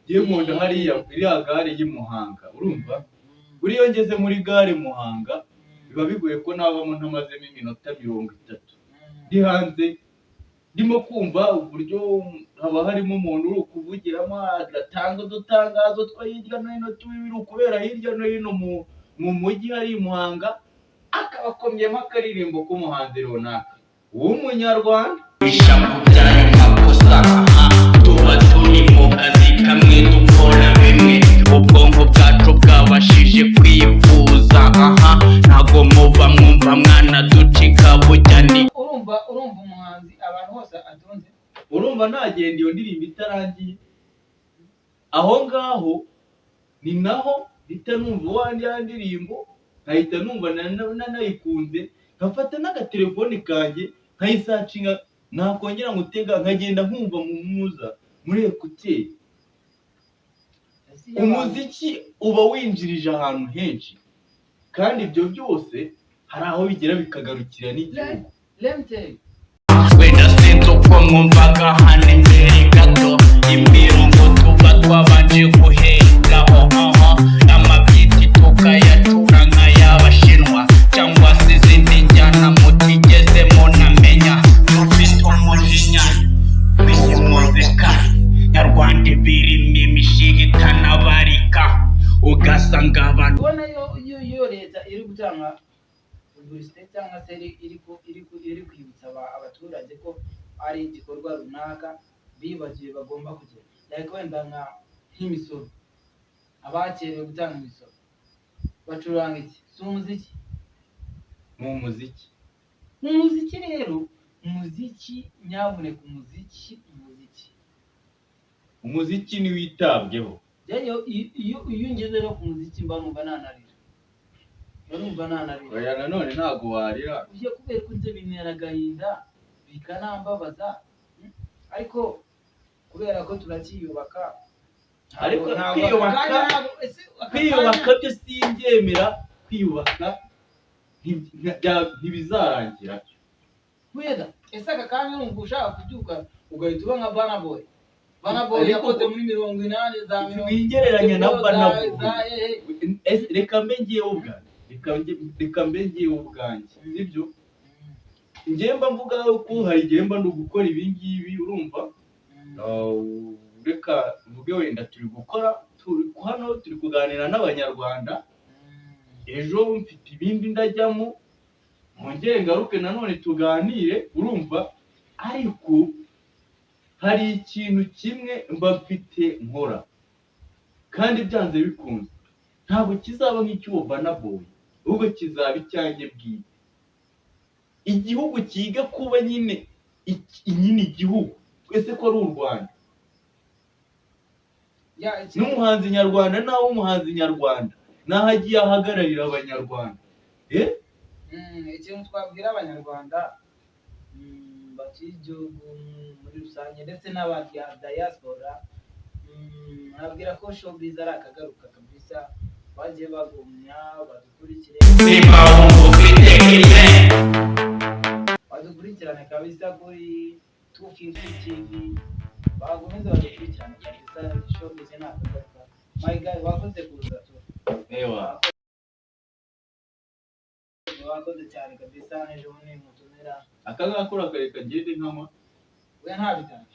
B: ye munda hariya iriya gare y'Imuhanga urumva. Buriyo ngeze muri gare Muhanga biba bigoye ko nabamo ntamazemo iminota 30 ndi hanze ndimo kumva uburyo haba harimo umuntu uri kuvugiramo agatanga udutangazo twa hirya no hino tubiri kubera hirya no hino mu mujyi hari Muhanga, akabakomyemo akaririmbo k'umuhanzi runaka w'umunyarwanda.
C: Ishapu byayo makosa tuba turi mu kazi kamwe dukora bimwe, ubwonko bwacu bwabashije kwifuza ntago muva mwumva mwana ducika bujyani.
A: Urumva umuhanzi abantu bose atunze,
B: urumva ntagenda iyo ndirimbo itarangiye aho ngaho ni naho hita numva wandi ya ndirimbo nkahita numva nayikunze, nkafata n'agatelefoni kanjye nkayisacinga, nakongera ngutega nkagenda nkumva mu muza muri ekuteri. Umuziki uba winjirije ahantu henshi kandi ibyo byose hari aho bigera bikagarukira n'igihugu.
C: Wenda sinzi uko mwumvaga hano imbere gato imirongo tuba twabanje guhengaho amabyiti tukayacura nk'ay'Abashinwa cyangwa se izindi njyana mutigeze munamenya. Dufite umujinya w'iyi muzika nyarwanda ibirimo imishiga itanabarika, ugasanga abantu
A: ubona iyo leta iri gutanga publicité cyangwa se iri kwibutsa abaturage ko ari igikorwa runaka bibagiwe bagomba kugera, like wenda nk'imisoro, abakerewe gutanga imisoro bacuranga iki? Si umuziki?
B: Mu
A: muziki rero, umuziki nyabuneka,
B: umuziki ni witabweho.
A: iyo ngeze no ku muziki mba numva nanarira.
B: Oya nanone ntago warira
A: uje kubera ko nze bintera agahinda bikanambabaza, ariko kubera ko turakiyubaka.
B: Ariko kwiyubaka byo simbyemera. Kwiyubaka ntibizarangira.
A: Wenda ese aka kanya urumva ushaka kubyuka ugahita uba nka Burna Boy yakoze muri 80 za mirongo
B: wigereranya na Burna Boy. Reka mbe ngiye ubwanjye sibyo. Njye mba mvuga ko hari igihe mba ndi gukora ibi ngibi urumva. Reka mvuge wenda turi gukora hano turi kuganira n'abanyarwanda, ejo mfite ibindi ndajyamo mwongere ngaruke nanone tuganire urumva. Ariko hari ikintu kimwe mba mfite nkora kandi byanze bikunze ntabwo kizaba nk'icy'uwo Burna Boy, ahubwo kizaba icyanjye bwite. Igihugu kiga kuba nyine igihugu twese ko ari u Rwanda. n'umuhanzi nyarwanda naho umuhanzi nyarwanda naho agiye ahagararira abanyarwanda.
A: Ikintu twabwira abanyarwanda batuye igihugu muri rusange ndetse n'abandi diaspora, nabwira ko showbiz ari akagaruka kabisa, bagiye bagumya badukurikire, badukurikirane kabisa kuri 250 TV, bakomeze badukurikirane kabisa, showbiz ni akagaruka. My guy, wakoze kuza tu. Wakoze cyane kabisa, n'ejo bundi mutumira
B: akagakora kare kagende nkama
A: we ntabijyanye